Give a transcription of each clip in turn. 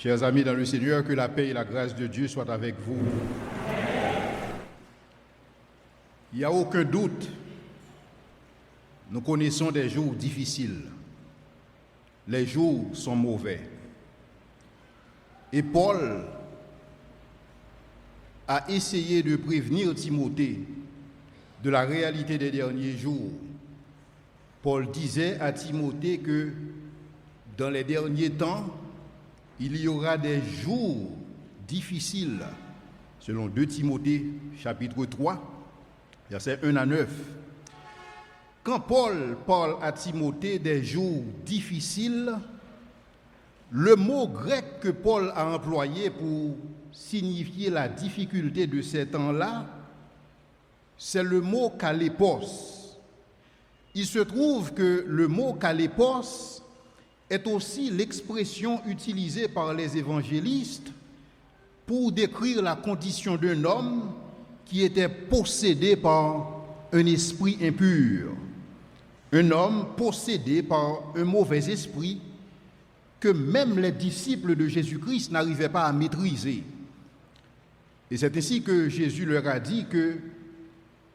Chers amis dans le Seigneur, que la paix et la grâce de Dieu soient avec vous. Il n'y a aucun doute, nous connaissons des jours difficiles. Les jours sont mauvais. Et Paul a essayé de prévenir Timothée de la réalité des derniers jours. Paul disait à Timothée que dans les derniers temps, il y aura des jours difficiles, selon 2 Timothée, chapitre 3, versets 1 à 9. Quand Paul parle à Timothée des jours difficiles, le mot grec que Paul a employé pour signifier la difficulté de ces temps-là, c'est le mot kalépos. Il se trouve que le mot kalépos est aussi l'expression utilisée par les évangélistes pour décrire la condition d'un homme qui était possédé par un esprit impur. Un homme possédé par un mauvais esprit que même les disciples de Jésus-Christ n'arrivaient pas à maîtriser. Et c'est ainsi que Jésus leur a dit que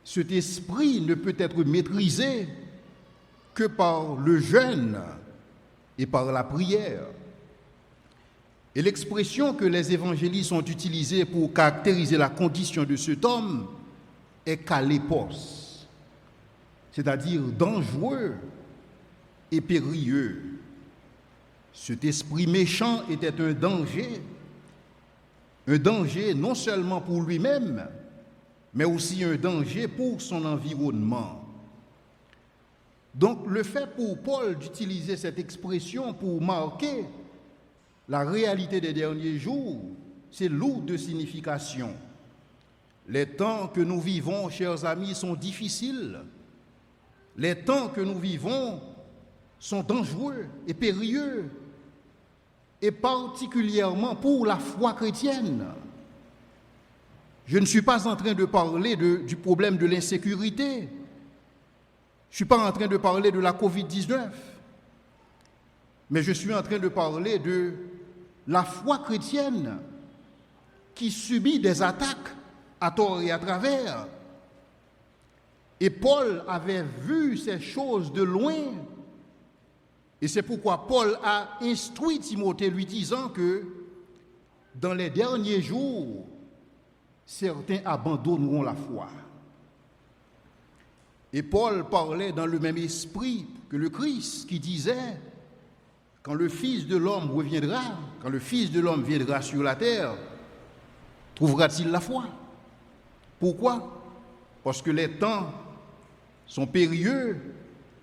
cet esprit ne peut être maîtrisé que par le jeûne et par la prière. Et l'expression que les évangélistes ont utilisée pour caractériser la condition de cet homme est kalépos, c'est-à-dire dangereux et périlleux. Cet esprit méchant était un danger non seulement pour lui-même, mais aussi un danger pour son environnement. Donc le fait pour Paul d'utiliser cette expression pour marquer la réalité des derniers jours, c'est lourd de signification. Les temps que nous vivons, chers amis, sont difficiles. Les temps que nous vivons sont dangereux et périlleux, et particulièrement pour la foi chrétienne. Je ne suis pas en train de parler du problème de l'insécurité. Je ne suis pas en train de parler de la Covid-19. Mais je suis en train de parler de la foi chrétienne qui subit des attaques à tort et à travers. Et Paul avait vu ces choses de loin. Et c'est pourquoi Paul a instruit Timothée lui disant que dans les derniers jours, certains abandonneront la foi. Et Paul parlait dans le même esprit que le Christ qui disait, quand le Fils de l'homme reviendra, quand le Fils de l'homme viendra sur la terre, trouvera-t-il la foi? Pourquoi? Parce que les temps sont périlleux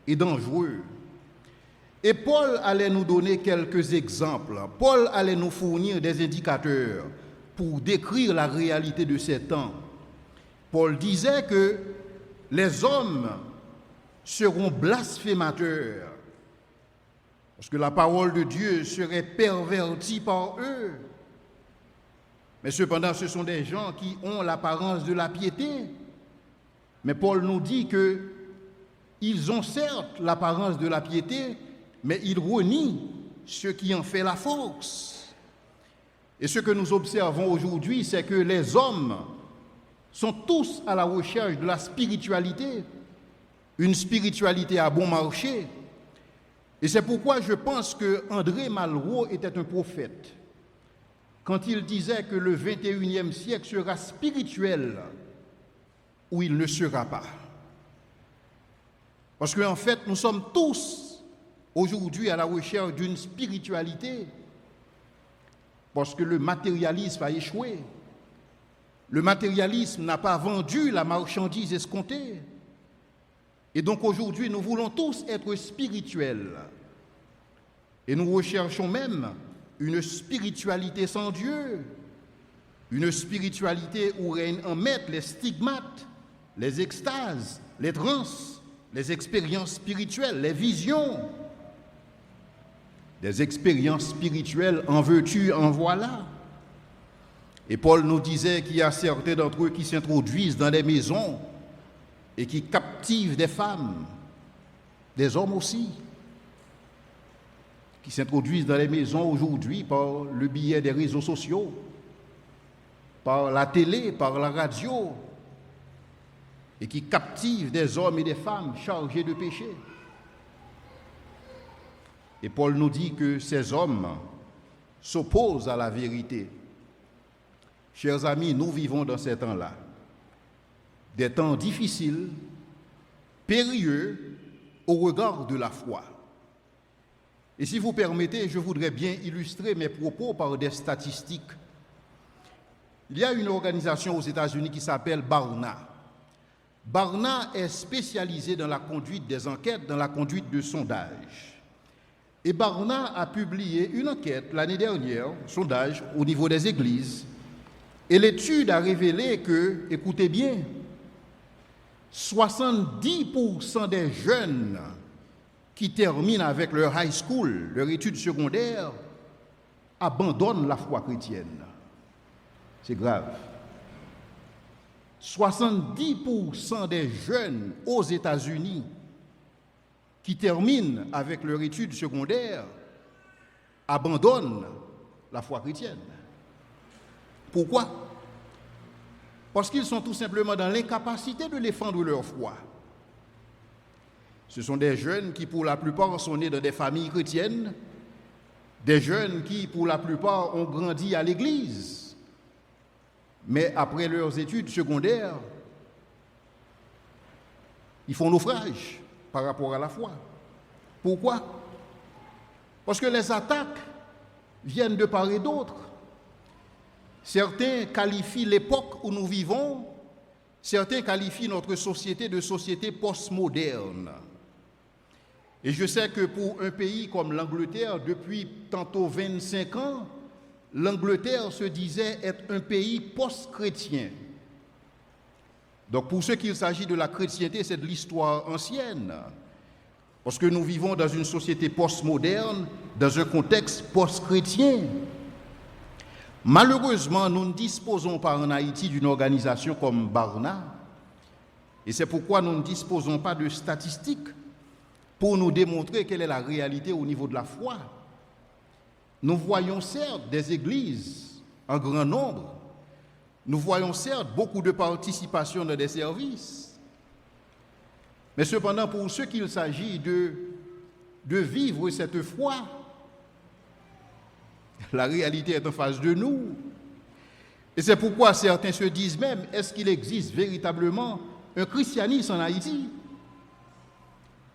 et dangereux. Et Paul allait nous donner quelques exemples. Paul allait nous fournir des indicateurs pour décrire la réalité de ces temps. Paul disait que les hommes seront blasphémateurs, parce que la parole de Dieu serait pervertie par eux. Mais cependant, ce sont des gens qui ont l'apparence de la piété. Mais Paul nous dit qu'ils ont certes l'apparence de la piété, mais ils renient ce qui en fait la force. Et ce que nous observons aujourd'hui, c'est que les hommes sont tous à la recherche de la spiritualité, une spiritualité à bon marché. Et c'est pourquoi je pense que André Malraux était un prophète quand il disait que le 21e siècle sera spirituel ou il ne sera pas. Parce qu'en fait, nous sommes tous aujourd'hui à la recherche d'une spiritualité parce que le matérialisme a échoué. Le matérialisme n'a pas vendu la marchandise escomptée. Et donc aujourd'hui, nous voulons tous être spirituels. Et nous recherchons même une spiritualité sans Dieu, une spiritualité où règnent en maître les stigmates, les extases, les transes, les expériences spirituelles, les visions. Des expériences spirituelles en veux-tu, en voilà. Et Paul nous disait qu'il y a certains d'entre eux qui s'introduisent dans des maisons et qui captivent des femmes, des hommes aussi. qui s'introduisent dans les maisons aujourd'hui par le biais des réseaux sociaux, par la télé, par la radio, et qui captivent des hommes et des femmes chargés de péché. Et Paul nous dit que ces hommes s'opposent à la vérité. Chers amis, nous vivons dans ces temps-là, des temps difficiles, périlleux au regard de la foi. Et si vous permettez, je voudrais bien illustrer mes propos par des statistiques. Il y a une organisation aux États-Unis qui s'appelle Barna. Barna est spécialisée dans la conduite des enquêtes, dans la conduite de sondages. Et Barna a publié une enquête l'année dernière, sondage au niveau des églises, et l'étude a révélé que, écoutez bien, 70% des jeunes qui terminent avec leur high school, leur étude secondaire, abandonnent la foi chrétienne. C'est grave. 70% des jeunes aux États-Unis qui terminent avec leur étude secondaire abandonnent la foi chrétienne. Pourquoi? Parce qu'ils sont tout simplement dans l'incapacité de défendre leur foi. Ce sont des jeunes qui, pour la plupart, sont nés dans des familles chrétiennes, des jeunes qui, pour la plupart, ont grandi à l'église. Mais après leurs études secondaires, ils font naufrage par rapport à la foi. Pourquoi? Parce que les attaques viennent de part et d'autre. Certains qualifient l'époque où nous vivons, certains qualifient notre société de société postmoderne. Et je sais que pour un pays comme l'Angleterre, depuis tantôt 25 ans, l'Angleterre se disait être un pays post-chrétien. Donc pour ceux qu'il s'agit de la chrétienté, c'est de l'histoire ancienne. Parce que nous vivons dans une société postmoderne, dans un contexte post-chrétien. Malheureusement, nous ne disposons pas en Haïti d'une organisation comme Barna. Et c'est pourquoi nous ne disposons pas de statistiques pour nous démontrer quelle est la réalité au niveau de la foi. Nous voyons certes des églises en grand nombre. Nous voyons certes beaucoup de participation dans des services. Mais cependant, pour ceux qu'il s'agit de vivre cette foi, la réalité est en face de nous. Et c'est pourquoi certains se disent même, est-ce qu'il existe véritablement un christianisme en Haïti?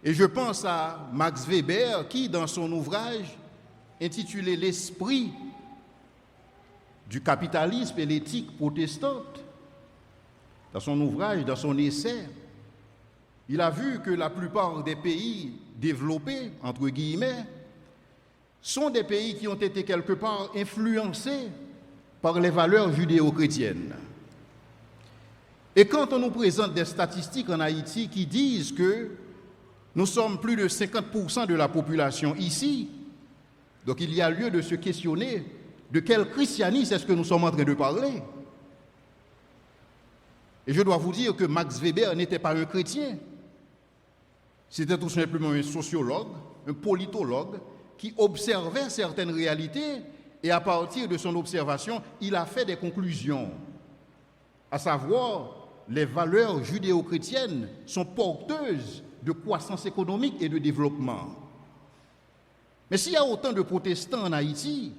Et je pense à Max Weber qui, dans son ouvrage intitulé « L'esprit du capitalisme et l'éthique protestante », dans son ouvrage, dans son essai, il a vu que la plupart des pays développés, entre guillemets, sont des pays qui ont été quelque part influencés par les valeurs judéo-chrétiennes. Et quand on nous présente des statistiques en Haïti qui disent que nous sommes plus de 50% de la population ici, donc il y a lieu de se questionner de quel christianisme est-ce que nous sommes en train de parler. Et je dois vous dire que Max Weber n'était pas un chrétien. C'était tout simplement un sociologue, un politologue, qui observait certaines réalités et à partir de son observation, il a fait des conclusions. À savoir, les valeurs judéo-chrétiennes sont porteuses de croissance économique et de développement. Mais s'il y a autant de protestants en Haïti,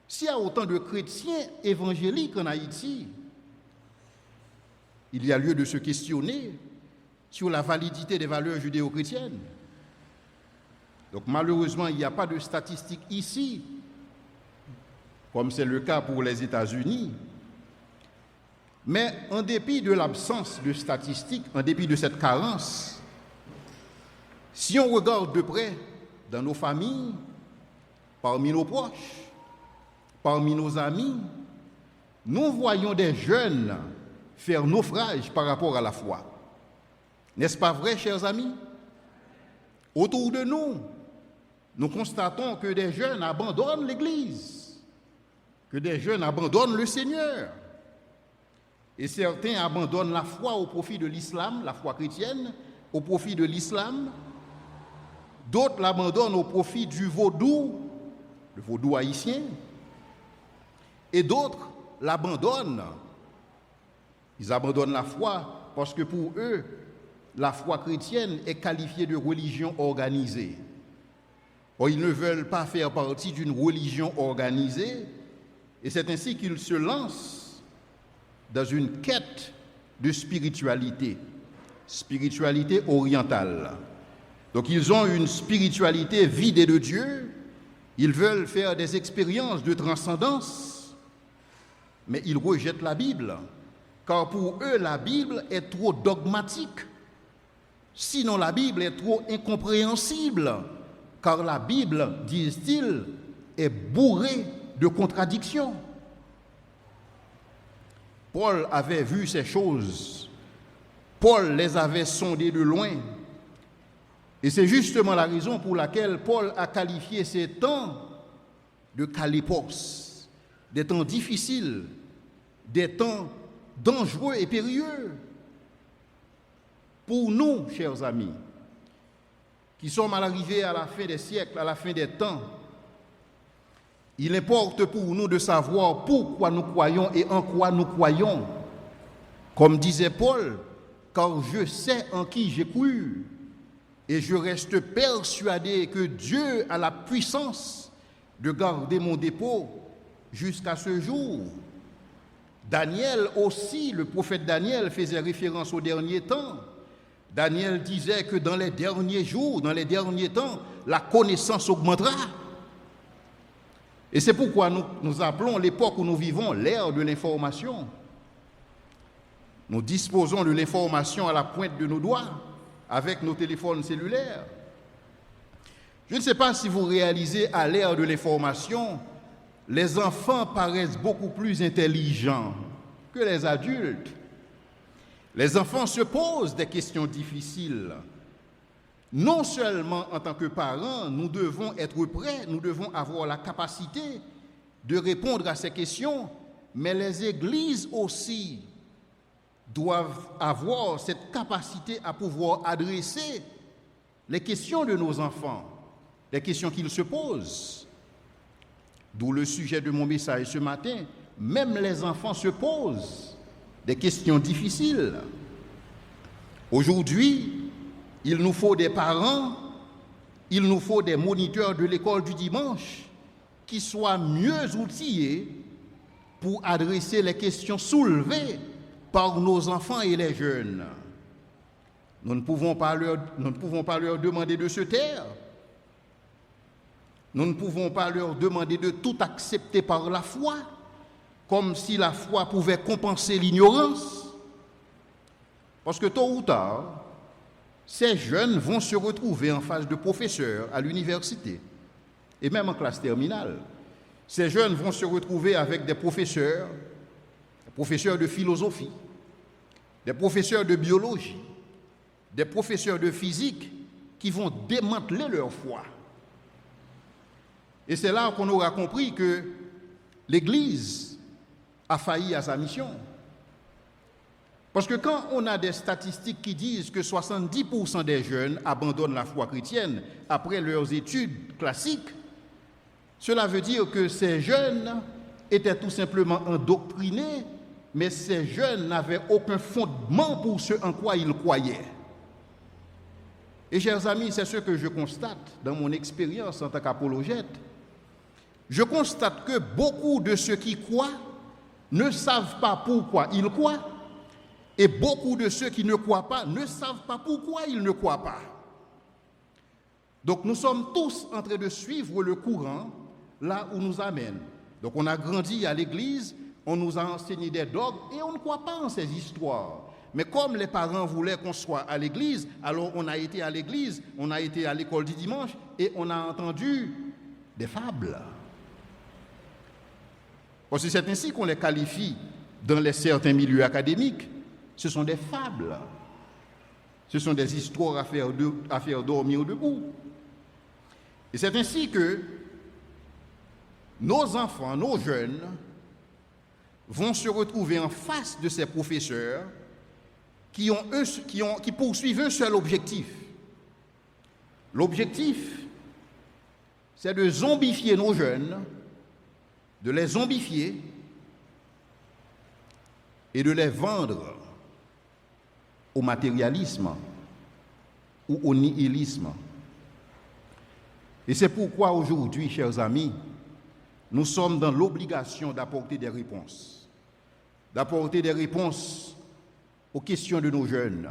s'il y a autant de chrétiens évangéliques en Haïti, il y a lieu de se questionner sur la validité des valeurs judéo-chrétiennes. Donc malheureusement, il n'y a pas de statistiques ici, comme c'est le cas pour les États-Unis. Mais en dépit de l'absence de statistiques, en dépit de cette carence, si on regarde de près dans nos familles, parmi nos proches, parmi nos amis, nous voyons des jeunes faire naufrage par rapport à la foi. N'est-ce pas vrai, chers amis? Autour de nous, nous constatons que des jeunes abandonnent l'Église, que des jeunes abandonnent le Seigneur. Et certains abandonnent la foi au profit de l'islam, la foi chrétienne, au profit de l'islam. D'autres l'abandonnent au profit du vaudou, le vaudou haïtien. Et d'autres l'abandonnent. Ils abandonnent la foi parce que pour eux, la foi chrétienne est qualifiée de religion organisée. Or, ils ne veulent pas faire partie d'une religion organisée, et c'est ainsi qu'ils se lancent dans une quête de spiritualité orientale. Donc, ils ont une spiritualité vidée de Dieu, ils veulent faire des expériences de transcendance, mais ils rejettent la Bible, car pour eux, la Bible est trop dogmatique. Sinon, la Bible est trop incompréhensible, car la Bible, disent-ils, est bourrée de contradictions. Paul avait vu ces choses. Paul les avait sondées de loin. Et c'est justement la raison pour laquelle Paul a qualifié ces temps de kalépos, des temps difficiles, des temps dangereux et périlleux. Pour nous, chers amis, qui sommes à l'arrivée à la fin des siècles, à la fin des temps, il importe pour nous de savoir pourquoi nous croyons et en quoi nous croyons. Comme disait Paul, car je sais en qui j'ai cru et je reste persuadé que Dieu a la puissance de garder mon dépôt jusqu'à ce jour. Daniel aussi, le prophète Daniel faisait référence aux derniers temps. Daniel disait que dans les derniers jours, dans les derniers temps, la connaissance augmentera. Et c'est pourquoi nous appelons l'époque où nous vivons l'ère de l'information. Nous disposons de l'information à la pointe de nos doigts avec nos téléphones cellulaires. Je ne sais pas si vous réalisez, à l'ère de l'information, les enfants paraissent beaucoup plus intelligents que les adultes. Les enfants se posent des questions difficiles. Non seulement en tant que parents, nous devons être prêts, nous devons avoir la capacité de répondre à ces questions, mais les églises aussi doivent avoir cette capacité à pouvoir adresser les questions de nos enfants, les questions qu'ils se posent. D'où le sujet de mon message ce matin, même les enfants se posent des questions difficiles. Aujourd'hui, il nous faut des parents, il nous faut des moniteurs de l'école du dimanche qui soient mieux outillés pour adresser les questions soulevées par nos enfants et les jeunes. Nous ne pouvons pas leur demander de se taire. Nous ne pouvons pas leur demander de tout accepter par la foi, comme si la foi pouvait compenser l'ignorance. Parce que tôt ou tard, ces jeunes vont se retrouver en face de professeurs à l'université et même en classe terminale. Ces jeunes vont se retrouver avec des professeurs de philosophie, des professeurs de biologie, des professeurs de physique qui vont démanteler leur foi. Et c'est là qu'on aura compris que l'Église a failli à sa mission. Parce que quand on a des statistiques qui disent que 70% des jeunes abandonnent la foi chrétienne après leurs études classiques, cela veut dire que ces jeunes étaient tout simplement endoctrinés, mais ces jeunes n'avaient aucun fondement pour ce en quoi ils croyaient. Et chers amis, c'est ce que je constate dans mon expérience en tant qu'apologète. Je constate que beaucoup de ceux qui croient ne savent pas pourquoi ils croient, et beaucoup de ceux qui ne croient pas ne savent pas pourquoi ils ne croient pas. Donc nous sommes tous en train de suivre le courant là où nous amène. Donc on a grandi à l'église, on nous a enseigné des dogmes et on ne croit pas en ces histoires. Mais comme les parents voulaient qu'on soit à l'église, alors on a été à l'église, on a été à l'école du dimanche et on a entendu des fables. Parce que c'est ainsi qu'on les qualifie dans certains milieux académiques. Ce sont des fables. Ce sont des histoires à faire dormir debout. Et c'est ainsi que nos enfants, nos jeunes, vont se retrouver en face de ces professeurs qui poursuivent un seul objectif. L'objectif, c'est de zombifier nos jeunes, de les zombifier et de les vendre au matérialisme ou au nihilisme. Et c'est pourquoi aujourd'hui, chers amis, nous sommes dans l'obligation d'apporter des réponses. D'apporter des réponses aux questions de nos jeunes,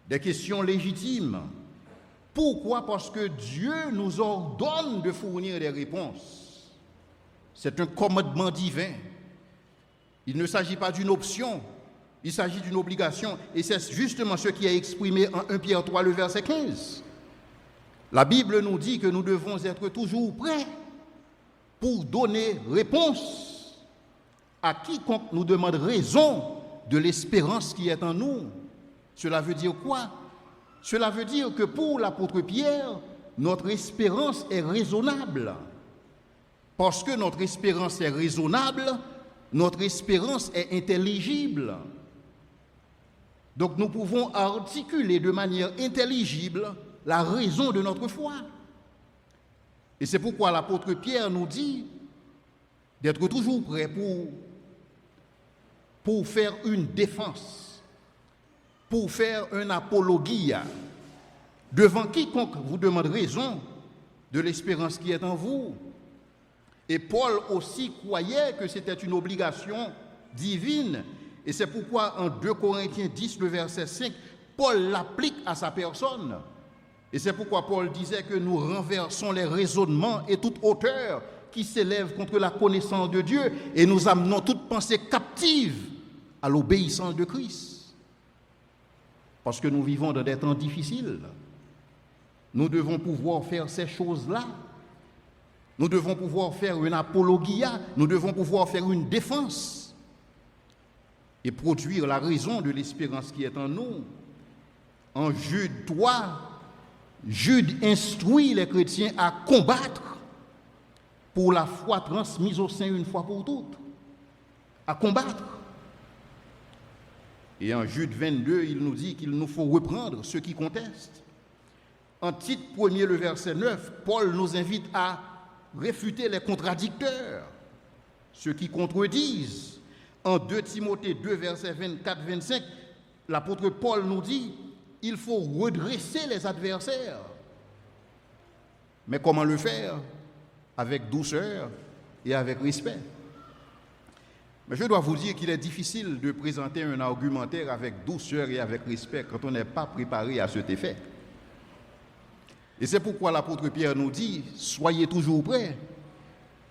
des questions légitimes. Pourquoi? Parce que Dieu nous ordonne de fournir des réponses. C'est un commandement divin. Il ne s'agit pas d'une option, il s'agit d'une obligation. Et c'est justement ce qui est exprimé en 1 Pierre 3, le verset 15. La Bible nous dit que nous devons être toujours prêts pour donner réponse à quiconque nous demande raison de l'espérance qui est en nous. Cela veut dire quoi? Cela veut dire que pour l'apôtre Pierre, notre espérance est raisonnable. Parce que notre espérance est raisonnable, notre espérance est intelligible. Donc nous pouvons articuler de manière intelligible la raison de notre foi. Et c'est pourquoi l'apôtre Pierre nous dit d'être toujours prêt pour faire une défense, pour faire un apologia devant quiconque vous demande raison de l'espérance qui est en vous. Et Paul aussi croyait que c'était une obligation divine. Et c'est pourquoi en 2 Corinthiens 10, le verset 5, Paul l'applique à sa personne. Et c'est pourquoi Paul disait que nous renversons les raisonnements et toute hauteur qui s'élève contre la connaissance de Dieu et nous amenons toute pensée captive à l'obéissance de Christ. Parce que nous vivons dans des temps difficiles. Nous devons pouvoir faire ces choses-là. Nous devons pouvoir faire une apologia, nous devons pouvoir faire une défense et produire la raison de l'espérance qui est en nous. En Jude 3, Jude instruit les chrétiens à combattre pour la foi transmise au sein une fois pour toutes. À combattre. Et en Jude 22, il nous dit qu'il nous faut reprendre ceux qui contestent. En Tite 1er, le verset 9, Paul nous invite à réfuter les contradicteurs, ceux qui contredisent. En 2 Timothée 2, verset 24-25, l'apôtre Paul nous dit il faut redresser les adversaires. Mais comment le faire? Avec douceur et avec respect. Mais je dois vous dire qu'il est difficile de présenter un argumentaire avec douceur et avec respect quand on n'est pas préparé à cet effet. Et c'est pourquoi l'apôtre Pierre nous dit « Soyez toujours prêts ».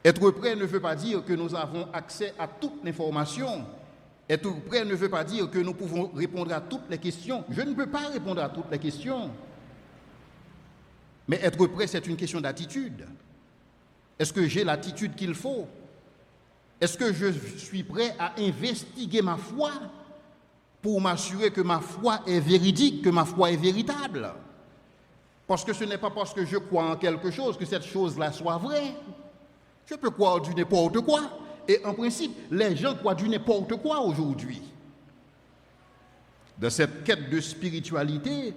Être prêt ne veut pas dire que nous avons accès à toute l'information. Être prêt ne veut pas dire que nous pouvons répondre à toutes les questions. Je ne peux pas répondre à toutes les questions. Mais être prêt, c'est une question d'attitude. Est-ce que j'ai l'attitude qu'il faut? Est-ce que je suis prêt à investiguer ma foi pour m'assurer que ma foi est véridique, que ma foi est véritable? Parce que ce n'est pas parce que je crois en quelque chose que cette chose-là soit vraie. Je peux croire du n'importe quoi. Et en principe, les gens croient du n'importe quoi aujourd'hui. Dans cette quête de spiritualité.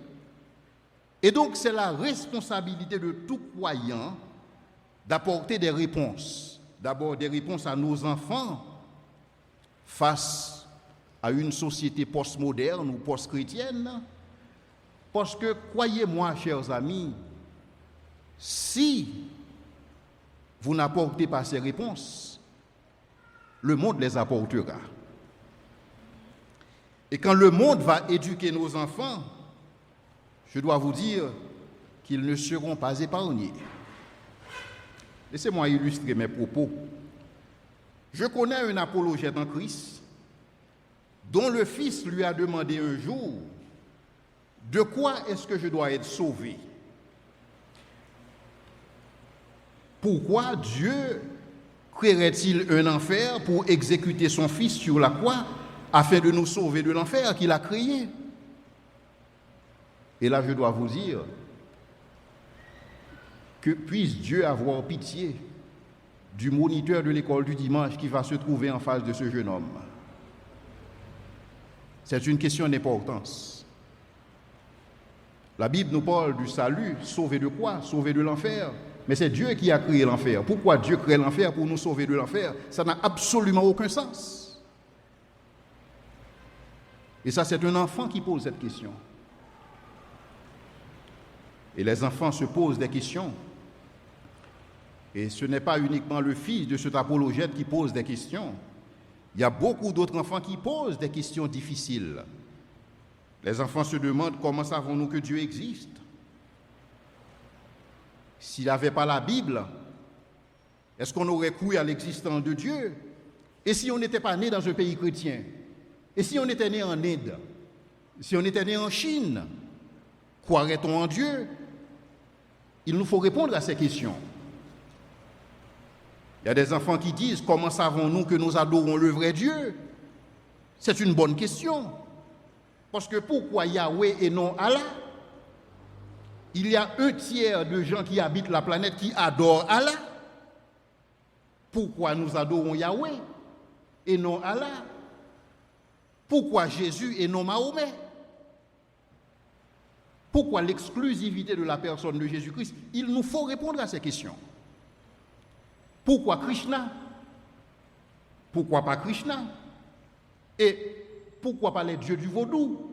Et donc, c'est la responsabilité de tout croyant d'apporter des réponses. D'abord, des réponses à nos enfants face à une société postmoderne ou post-chrétienne. Parce que, croyez-moi, chers amis, si vous n'apportez pas ces réponses, le monde les apportera. Et quand le monde va éduquer nos enfants, je dois vous dire qu'ils ne seront pas épargnés. Laissez-moi illustrer mes propos. Je connais un apologète en Christ dont le fils lui a demandé un jour « De quoi est-ce que je dois être sauvé ?» Pourquoi Dieu créerait-il un enfer pour exécuter son Fils sur la croix afin de nous sauver de l'enfer qu'il a créé? Et là, je dois vous dire que puisse Dieu avoir pitié du moniteur de l'école du dimanche qui va se trouver en face de ce jeune homme. C'est une question d'importance. La Bible nous parle du salut, sauvé de quoi? Sauvé de l'enfer. Mais c'est Dieu qui a créé l'enfer. Pourquoi Dieu crée l'enfer pour nous sauver de l'enfer? Ça n'a absolument aucun sens. Et ça, c'est un enfant qui pose cette question. Et les enfants se posent des questions. Et ce n'est pas uniquement le fils de cet apologète qui pose des questions. Il y a beaucoup d'autres enfants qui posent des questions difficiles. Les enfants se demandent comment savons-nous que Dieu existe? S'il n'y avait pas la Bible, est-ce qu'on aurait cru à l'existence de Dieu? Et si on n'était pas né dans un pays chrétien? Et si on était né en Inde? Si on était né en Chine? Croirait-on en Dieu? Il nous faut répondre à ces questions. Il y a des enfants qui disent, comment savons-nous que nous adorons le vrai Dieu? C'est une bonne question. Parce que pourquoi Yahweh et non Allah? Il y a 1/3 de gens qui habitent la planète qui adorent Allah. Pourquoi nous adorons Yahweh et non Allah? Pourquoi Jésus et non Mahomet? Pourquoi l'exclusivité de la personne de Jésus-Christ? Il nous faut répondre à ces questions. Pourquoi Krishna? Pourquoi pas Krishna? Et pourquoi pas les dieux du vaudou?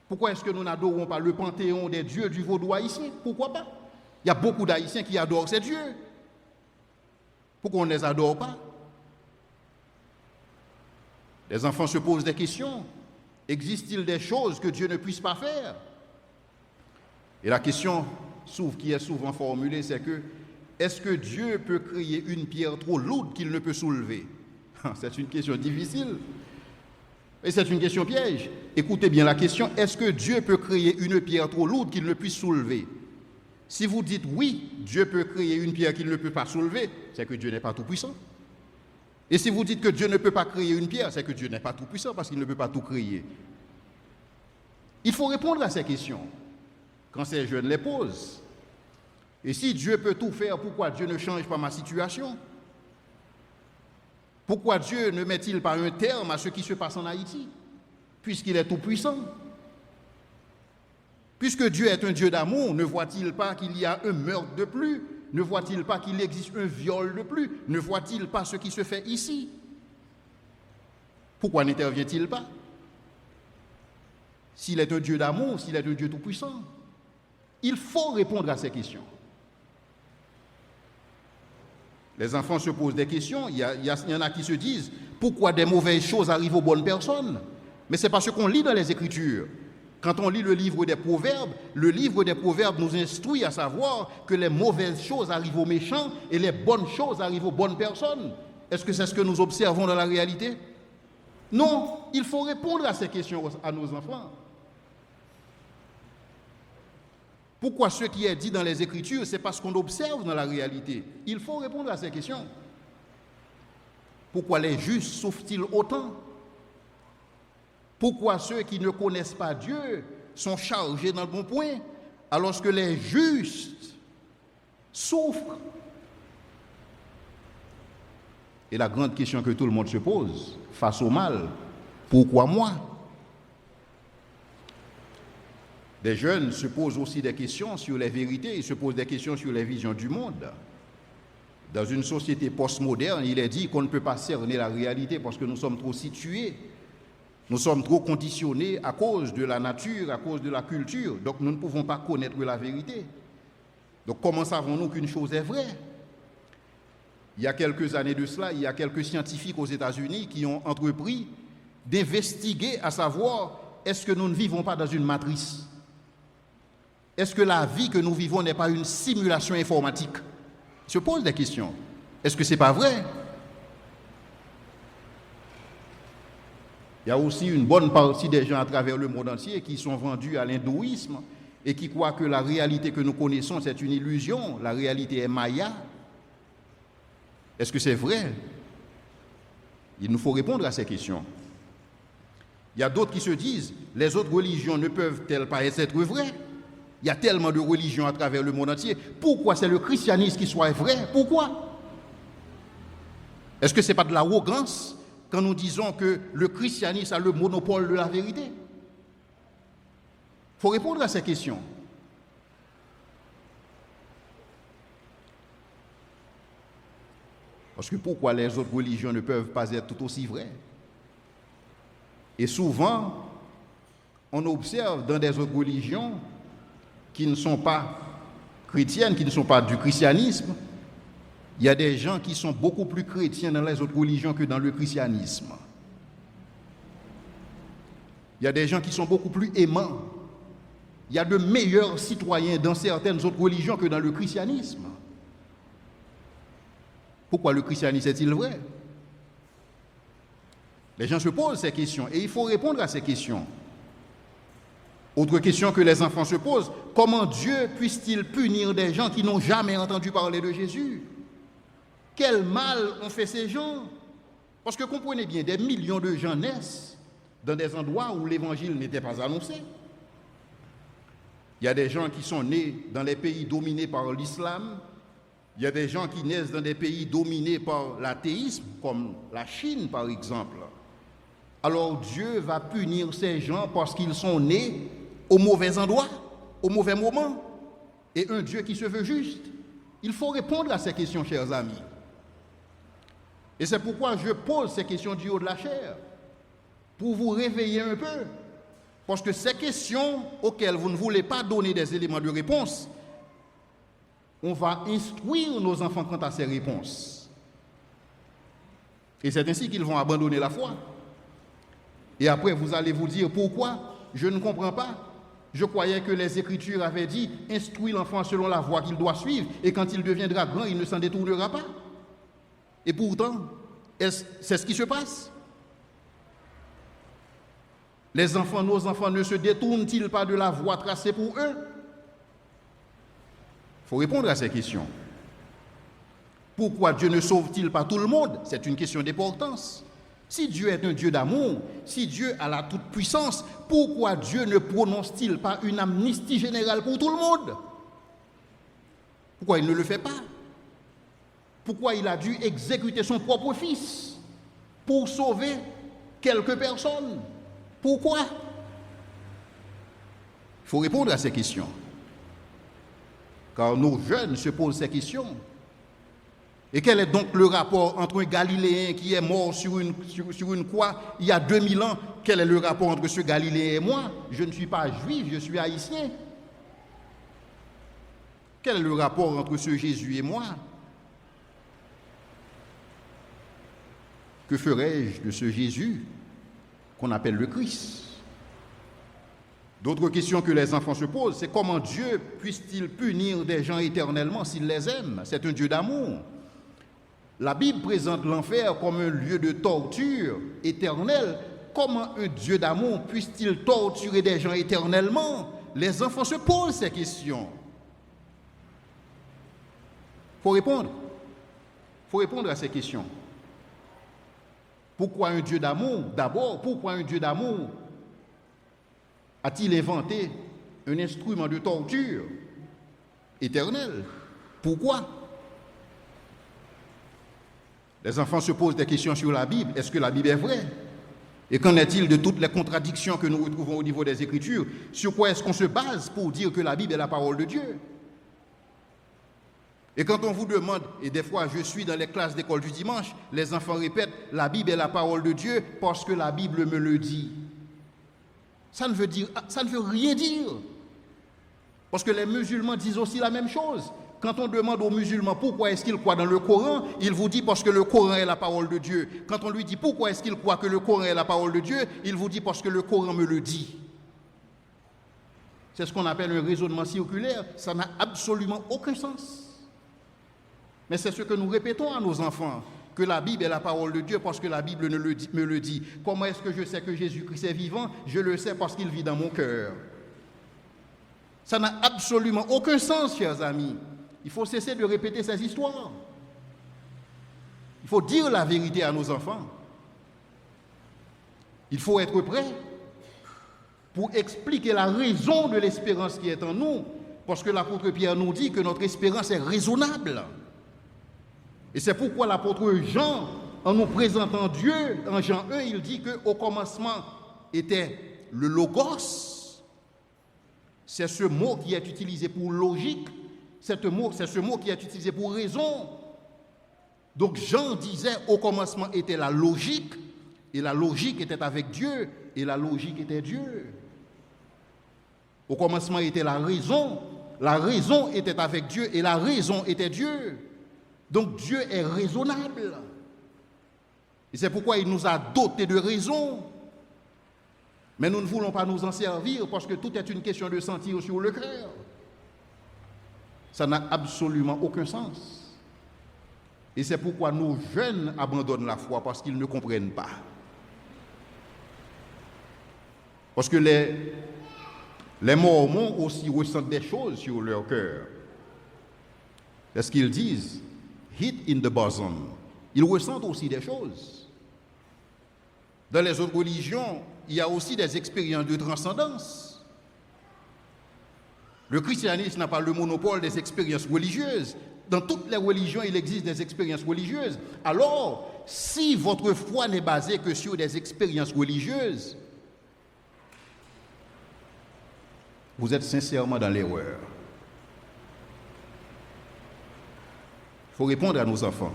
Pourquoi est-ce que nous n'adorons pas le panthéon des dieux du vaudou haïtien? Pourquoi pas? Il y a beaucoup d'Haïtiens qui adorent ces dieux. Pourquoi on ne les adore pas? Les enfants se posent des questions. Existe-t-il des choses que Dieu ne puisse pas faire? Et la question qui est souvent formulée, c'est que est-ce que Dieu peut créer une pierre trop lourde qu'il ne peut soulever? C'est une question difficile. Et c'est une question piège. Écoutez bien la question, est-ce que Dieu peut créer une pierre trop lourde qu'il ne puisse soulever? Si vous dites oui, Dieu peut créer une pierre qu'il ne peut pas soulever, c'est que Dieu n'est pas tout-puissant. Et si vous dites que Dieu ne peut pas créer une pierre, c'est que Dieu n'est pas tout-puissant parce qu'il ne peut pas tout créer. Il faut répondre à ces questions quand ces jeunes les posent. Et si Dieu peut tout faire, pourquoi Dieu ne change pas ma situation? Pourquoi Dieu ne met-il pas un terme à ce qui se passe en Haïti, puisqu'il est tout-puissant? Puisque Dieu est un Dieu d'amour, ne voit-il pas qu'il y a un meurtre de plus? Ne voit-il pas qu'il existe un viol de plus? Ne voit-il pas ce qui se fait ici? Pourquoi n'intervient-il pas? S'il est un Dieu d'amour, s'il est un Dieu tout-puissant, il faut répondre à ces questions. Les enfants se posent des questions, il y en a qui se disent pourquoi des mauvaises choses arrivent aux bonnes personnes? Mais c'est parce qu'on lit dans les Écritures. Quand on lit le livre des Proverbes nous instruit à savoir que les mauvaises choses arrivent aux méchants et les bonnes choses arrivent aux bonnes personnes. Est-ce que c'est ce que nous observons dans la réalité? Non, il faut répondre à ces questions à nos enfants. Pourquoi ce qui est dit dans les Écritures, c'est parce qu'on observe dans la réalité. Il faut répondre à ces questions. Pourquoi les justes souffrent-ils autant? Pourquoi ceux qui ne connaissent pas Dieu sont chargés dans le bon point, alors que les justes souffrent? Et la grande question que tout le monde se pose, face au mal, pourquoi moi? Des jeunes se posent aussi des questions sur les vérités, ils se posent des questions sur les visions du monde. Dans une société postmoderne, il est dit qu'on ne peut pas cerner la réalité parce que nous sommes trop situés, nous sommes trop conditionnés à cause de la nature, à cause de la culture, donc nous ne pouvons pas connaître la vérité. Donc comment savons-nous qu'une chose est vraie? Il y a quelques années de cela, il y a quelques scientifiques aux États-Unis qui ont entrepris d'investiguer à savoir est-ce que nous ne vivons pas dans une matrice? Est-ce que la vie que nous vivons n'est pas une simulation informatique? Ils se posent des questions. Est-ce que ce n'est pas vrai? Il y a aussi une bonne partie des gens à travers le monde entier qui sont vendus à l'hindouisme et qui croient que la réalité que nous connaissons, c'est une illusion. La réalité est maya. Est-ce que c'est vrai? Il nous faut répondre à ces questions. Il y a d'autres qui se disent, les autres religions ne peuvent-elles pas être vraies? Il y a tellement de religions à travers le monde entier. Pourquoi c'est le christianisme qui soit vrai? Pourquoi? Est-ce que ce n'est pas de l'arrogance quand nous disons que le christianisme a le monopole de la vérité? faut répondre à ces questions. Parce que pourquoi les autres religions ne peuvent pas être tout aussi vraies? Et souvent, on observe dans des autres religions qui ne sont pas chrétiennes, qui ne sont pas du christianisme, il y a des gens qui sont beaucoup plus chrétiens dans les autres religions que dans le christianisme. Il y a des gens qui sont beaucoup plus aimants. Il y a de meilleurs citoyens dans certaines autres religions que dans le christianisme. Pourquoi le christianisme est-il vrai? Les gens se posent ces questions et il faut répondre à ces questions. Autre question que les enfants se posent, comment Dieu puisse-t-il punir des gens qui n'ont jamais entendu parler de Jésus? Quel mal ont fait ces gens? Parce que comprenez bien, des millions de gens naissent dans des endroits où l'évangile n'était pas annoncé. Il y a des gens qui sont nés dans les pays dominés par l'islam. Il y a des gens qui naissent dans des pays dominés par l'athéisme, comme la Chine par exemple. Alors Dieu va punir ces gens parce qu'ils sont nés au mauvais endroit, au mauvais moment. Et un Dieu qui se veut juste. Il faut répondre à ces questions, chers amis. Et c'est pourquoi je pose ces questions du haut de la chair, pour vous réveiller un peu. Parce que ces questions auxquelles vous ne voulez pas donner des éléments de réponse, on va instruire nos enfants quant à ces réponses. Et c'est ainsi qu'ils vont abandonner la foi. Et après, vous allez vous dire, pourquoi? Je ne comprends pas. Je croyais que les Écritures avaient dit, instruis l'enfant selon la voie qu'il doit suivre, et quand il deviendra grand, il ne s'en détournera pas. Et pourtant, c'est ce qui se passe. Les enfants, nos enfants, ne se détournent-ils pas de la voie tracée pour eux? Il faut répondre à ces questions. Pourquoi Dieu ne sauve-t-il pas tout le monde? C'est une question d'importance. Si Dieu est un Dieu d'amour, si Dieu a la toute-puissance, pourquoi Dieu ne prononce-t-il pas une amnistie générale pour tout le monde? Pourquoi il ne le fait pas? Pourquoi il a dû exécuter son propre fils pour sauver quelques personnes? Pourquoi? Il faut répondre à ces questions. Car nos jeunes se posent ces questions. Et quel est donc le rapport entre un Galiléen qui est mort sur une croix il y a 2000 ans? Quel est le rapport entre ce Galiléen et moi? Je ne suis pas juif, je suis haïtien. Quel est le rapport entre ce Jésus et moi? Que ferais-je de ce Jésus qu'on appelle le Christ? D'autres questions que les enfants se posent, c'est comment Dieu puisse-t-il punir des gens éternellement s'il les aime? C'est un Dieu d'amour. La Bible présente l'enfer comme un lieu de torture éternelle. Comment un Dieu d'amour puisse-t-il torturer des gens éternellement? Les enfants se posent ces questions. Il faut répondre. Il faut répondre à ces questions. Pourquoi un Dieu d'amour? D'abord, pourquoi un Dieu d'amour a-t-il inventé un instrument de torture éternelle? Pourquoi? Les enfants se posent des questions sur la Bible. Est-ce que la Bible est vraie? Et qu'en est-il de toutes les contradictions que nous retrouvons au niveau des Écritures? Sur quoi est-ce qu'on se base pour dire que la Bible est la parole de Dieu? Et quand on vous demande, et des fois je suis dans les classes d'école du dimanche, les enfants répètent, la Bible est la parole de Dieu parce que la Bible me le dit. Ça ne veut rien dire. Parce que les musulmans disent aussi la même chose. Quand on demande aux musulmans pourquoi est-ce qu'ils croient dans le Coran, il vous dit parce que le Coran est la parole de Dieu. Quand on lui dit pourquoi est-ce qu'il croit que le Coran est la parole de Dieu, il vous dit parce que le Coran me le dit. C'est ce qu'on appelle un raisonnement circulaire. Ça n'a absolument aucun sens. Mais c'est ce que nous répétons à nos enfants, que la Bible est la parole de Dieu parce que la Bible me le dit. Comment est-ce que je sais que Jésus-Christ est vivant? Je le sais parce qu'il vit dans mon cœur. Ça n'a absolument aucun sens, chers amis. Il faut cesser de répéter ces histoires. Il faut dire la vérité à nos enfants. Il faut être prêt pour expliquer la raison de l'espérance qui est en nous, parce que l'apôtre Pierre nous dit que notre espérance est raisonnable. Et c'est pourquoi l'apôtre Jean, en nous présentant Dieu, en Jean 1, il dit qu'au commencement était le Logos. c'est ce mot qui est utilisé pour logique, c'est ce mot qui est utilisé pour raison. Donc Jean disait, au commencement était la logique, et la logique était avec Dieu, et la logique était Dieu. Au commencement était la raison était avec Dieu, et la raison était Dieu. Donc Dieu est raisonnable. Et c'est pourquoi il nous a dotés de raison. Mais nous ne voulons pas nous en servir parce que tout est une question de sentir sur le cœur. Ça n'a absolument aucun sens. Et c'est pourquoi nos jeunes abandonnent la foi parce qu'ils ne comprennent pas. Parce que les Mormons aussi ressentent des choses sur leur cœur. C'est ce qu'ils disent. Hit in the bosom. Ils ressentent aussi des choses. Dans les autres religions, il y a aussi des expériences de transcendance. Le christianisme n'a pas le monopole des expériences religieuses. Dans toutes les religions, il existe des expériences religieuses. Alors, si votre foi n'est basée que sur des expériences religieuses, vous êtes sincèrement dans l'erreur. Il faut répondre à nos enfants.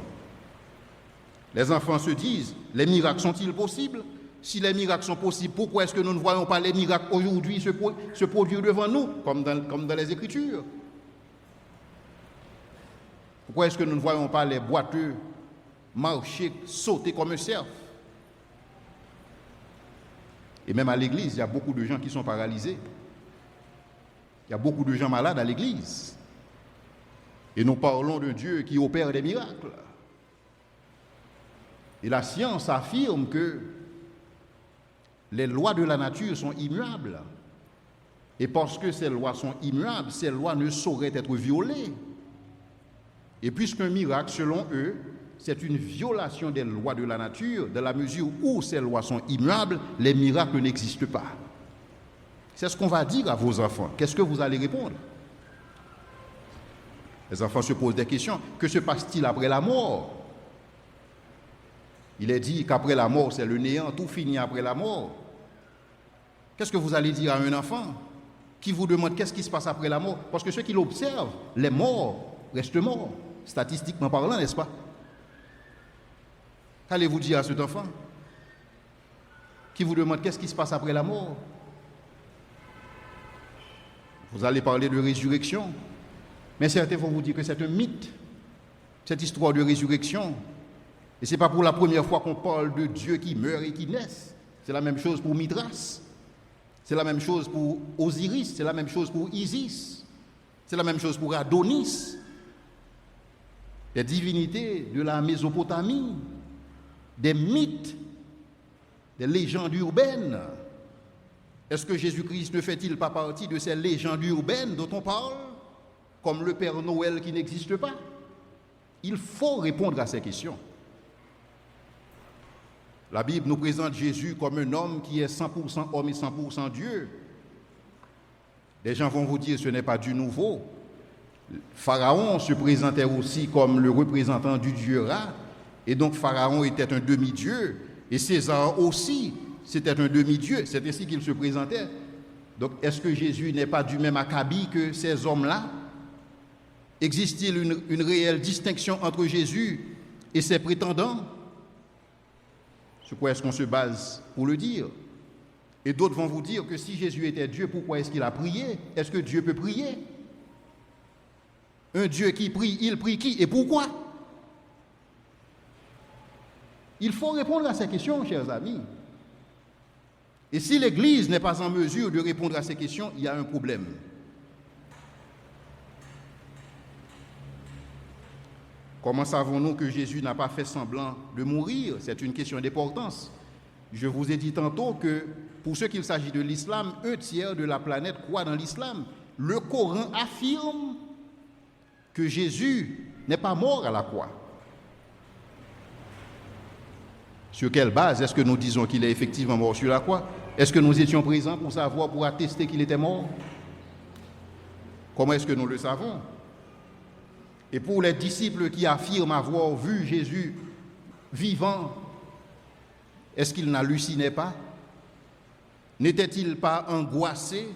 Les enfants se disent, les miracles sont-ils possibles? Si les miracles sont possibles, pourquoi est-ce que nous ne voyons pas les miracles aujourd'hui se produire devant nous, comme dans les Écritures? Pourquoi est-ce que nous ne voyons pas les boiteux marcher, sauter comme un cerf? Et même à l'église, il y a beaucoup de gens qui sont paralysés. Il y a beaucoup de gens malades à l'église. Et nous parlons de Dieu qui opère des miracles. Et la science affirme que les lois de la nature sont immuables. Et parce que ces lois sont immuables, ces lois ne sauraient être violées. Et puisqu'un miracle, selon eux, c'est une violation des lois de la nature, dans la mesure où ces lois sont immuables, les miracles n'existent pas. C'est ce qu'on va dire à vos enfants. Qu'est-ce que vous allez répondre? Les enfants se posent des questions. Que se passe-t-il après la mort? Il est dit qu'après la mort, c'est le néant, tout finit après la mort. Qu'est-ce que vous allez dire à un enfant qui vous demande qu'est-ce qui se passe après la mort? Parce que ceux qui l'observent, les morts restent morts, statistiquement parlant, n'est-ce pas? Qu'allez-vous dire à cet enfant qui vous demande qu'est-ce qui se passe après la mort? Vous allez parler de résurrection, mais certains vont vous dire que c'est un mythe, cette histoire de résurrection. Et ce n'est pas pour la première fois qu'on parle de Dieu qui meurt et qui naît. C'est la même chose pour Mithras. C'est la même chose pour Osiris. C'est la même chose pour Isis. C'est la même chose pour Adonis. Les divinités de la Mésopotamie, des mythes, des légendes urbaines. Est-ce que Jésus-Christ ne fait-il pas partie de ces légendes urbaines dont on parle, comme le Père Noël qui n'existe pas? Il faut répondre à ces questions. La Bible nous présente Jésus comme un homme qui est 100% homme et 100% Dieu. Les gens vont vous dire que ce n'est pas du nouveau. Pharaon se présentait aussi comme le représentant du Dieu Ra, et donc Pharaon était un demi-dieu, et César aussi, c'était un demi-dieu, c'est ainsi qu'il se présentait. Donc est-ce que Jésus n'est pas du même acabit que ces hommes-là? Existe-t-il une réelle distinction entre Jésus et ses prétendants? Sur quoi est-ce qu'on se base pour le dire? Et d'autres vont vous dire que si Jésus était Dieu, pourquoi est-ce qu'il a prié? Est-ce que Dieu peut prier? Un Dieu qui prie, il prie qui et pourquoi? Il faut répondre à ces questions, chers amis. Et si l'Église n'est pas en mesure de répondre à ces questions, il y a un problème. Comment savons-nous que Jésus n'a pas fait semblant de mourir? C'est une question d'importance. Je vous ai dit tantôt que pour ce qu'il s'agit de l'islam, 1/3 de la planète croit dans l'islam. Le Coran affirme que Jésus n'est pas mort à la croix. Sur quelle base est-ce que nous disons qu'il est effectivement mort sur la croix? Est-ce que nous étions présents pour savoir, pour attester qu'il était mort? Comment est-ce que nous le savons? Et pour les disciples qui affirment avoir vu Jésus vivant, est-ce qu'ils n'hallucinaient pas? N'étaient-ils pas angoissés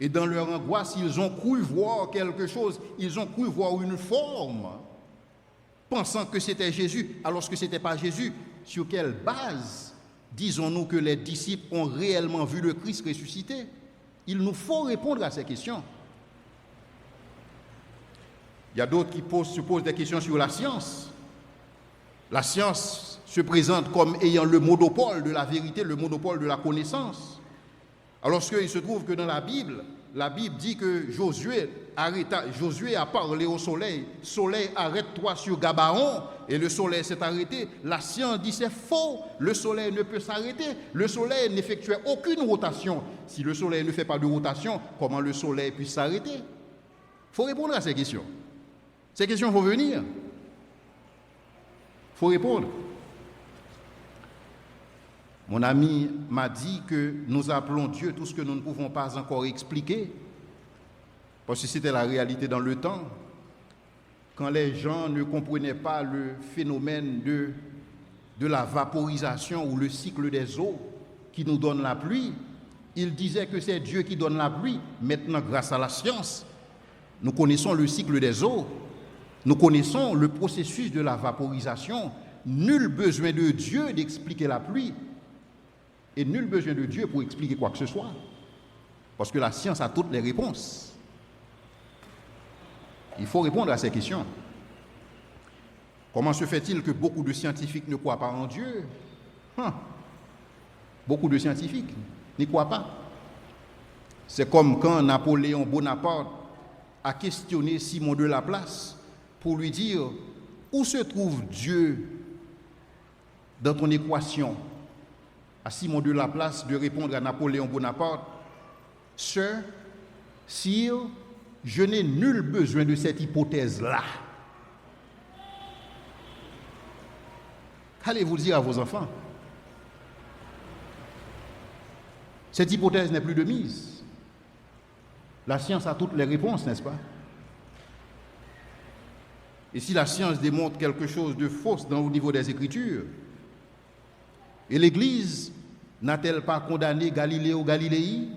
Et dans leur angoisse, ils ont cru voir quelque chose, ils ont cru voir une forme, pensant que c'était Jésus, alors que ce n'était pas Jésus. Sur quelle base disons-nous que les disciples ont réellement vu le Christ ressuscité? Il nous faut répondre à ces questions. Il y a d'autres qui se posent des questions sur la science. La science se présente comme ayant le monopole de la vérité, le monopole de la connaissance. Alors qu'il se trouve que dans la Bible dit que Josué a parlé au soleil. Soleil, arrête-toi sur Gabaon. Et le soleil s'est arrêté. La science dit c'est faux. Le soleil ne peut s'arrêter. Le soleil n'effectuait aucune rotation. Si le soleil ne fait pas de rotation, comment le soleil puisse s'arrêter? Il faut répondre à ces questions. Ces questions vont venir. Il faut répondre. Mon ami m'a dit que nous appelons Dieu tout ce que nous ne pouvons pas encore expliquer, parce que c'était la réalité dans le temps. Quand les gens ne comprenaient pas le phénomène de la vaporisation ou le cycle des eaux qui nous donne la pluie, ils disaient que c'est Dieu qui donne la pluie. Maintenant, grâce à la science, nous connaissons le cycle des eaux, nous connaissons le processus de la vaporisation. Nul besoin de Dieu d'expliquer la pluie. Et nul besoin de Dieu pour expliquer quoi que ce soit. Parce que la science a toutes les réponses. Il faut répondre à ces questions. Comment se fait-il que beaucoup de scientifiques ne croient pas en Dieu? Beaucoup de scientifiques n'y croient pas. C'est comme quand Napoléon Bonaparte a questionné Simon de Laplace pour lui dire où se trouve Dieu dans ton équation. À Simon de Laplace de répondre à Napoléon Bonaparte, « Sir, sire, je n'ai nul besoin de cette hypothèse-là. » Qu'allez-vous dire à vos enfants? Cette hypothèse n'est plus de mise. La science a toutes les réponses, n'est-ce pas? Et si la science démontre quelque chose de faux au niveau des Écritures, et l'Église n'a-t-elle pas condamné Galiléo Galilei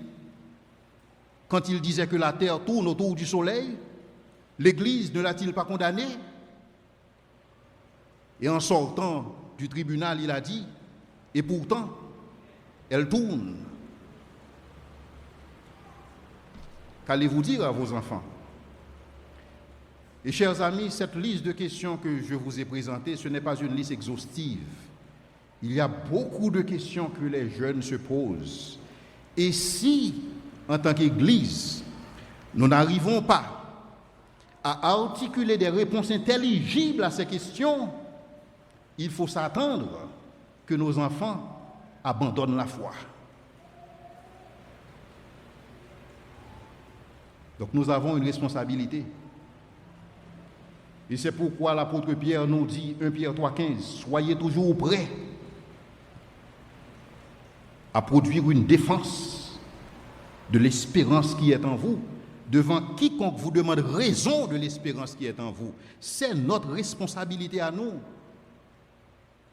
quand il disait que la terre tourne autour du soleil? L'Église ne l'a-t-il pas condamné? Et en sortant du tribunal, il a dit, et pourtant, elle tourne. Qu'allez-vous dire à vos enfants? Et chers amis, cette liste de questions que je vous ai présentée, ce n'est pas une liste exhaustive. Il y a beaucoup de questions que les jeunes se posent. Et si, en tant qu'Église, nous n'arrivons pas à articuler des réponses intelligibles à ces questions, il faut s'attendre que nos enfants abandonnent la foi. Donc nous avons une responsabilité. Et c'est pourquoi l'apôtre Pierre nous dit, 1 Pierre 3,15, soyez toujours prêts à produire une défense de l'espérance qui est en vous, devant quiconque vous demande raison de l'espérance qui est en vous. C'est notre responsabilité à nous.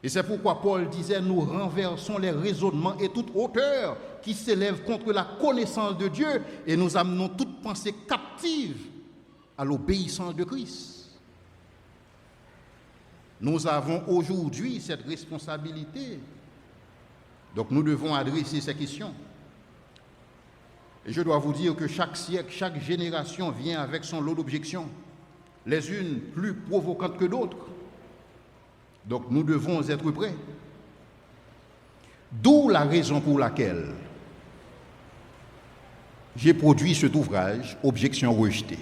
Et c'est pourquoi Paul disait, nous renversons les raisonnements et toute hauteur qui s'élève contre la connaissance de Dieu et nous amenons toute pensée captive à l'obéissance de Christ. Nous avons aujourd'hui cette responsabilité. Donc nous devons adresser ces questions. Et je dois vous dire que chaque siècle, chaque génération vient avec son lot d'objections, les unes plus provocantes que d'autres. Donc nous devons être prêts. D'où la raison pour laquelle j'ai produit cet ouvrage, Objections rejetées,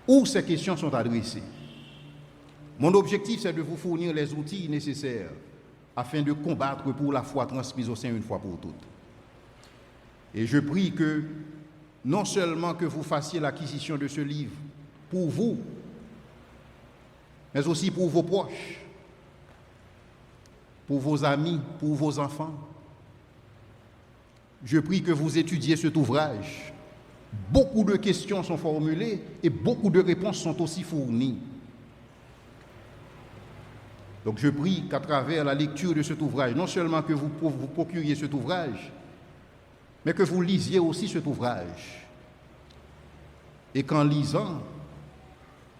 où ces questions sont adressées. Mon objectif, c'est de vous fournir les outils nécessaires afin de combattre pour la foi transmise au sein une fois pour toutes. Et je prie que, non seulement que vous fassiez l'acquisition de ce livre pour vous, mais aussi pour vos proches, pour vos amis, pour vos enfants. Je prie que vous étudiez cet ouvrage. Beaucoup de questions sont formulées et beaucoup de réponses sont aussi fournies. Donc je prie qu'à travers la lecture de cet ouvrage, non seulement que vous procuriez cet ouvrage, mais que vous lisiez aussi cet ouvrage. Et qu'en lisant,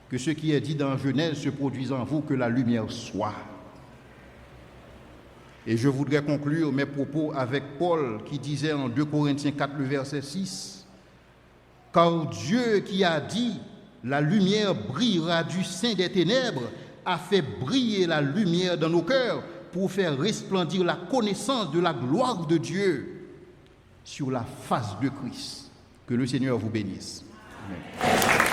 que ce qui est dit dans Genèse se produise en vous, que la lumière soit. Et je voudrais conclure mes propos avec Paul qui disait en 2 Corinthiens 4, le verset 6, « Car Dieu qui a dit, la lumière brillera du sein des ténèbres, a fait briller la lumière dans nos cœurs pour faire resplendir la connaissance de la gloire de Dieu sur la face de Christ. » Que le Seigneur vous bénisse. Amen.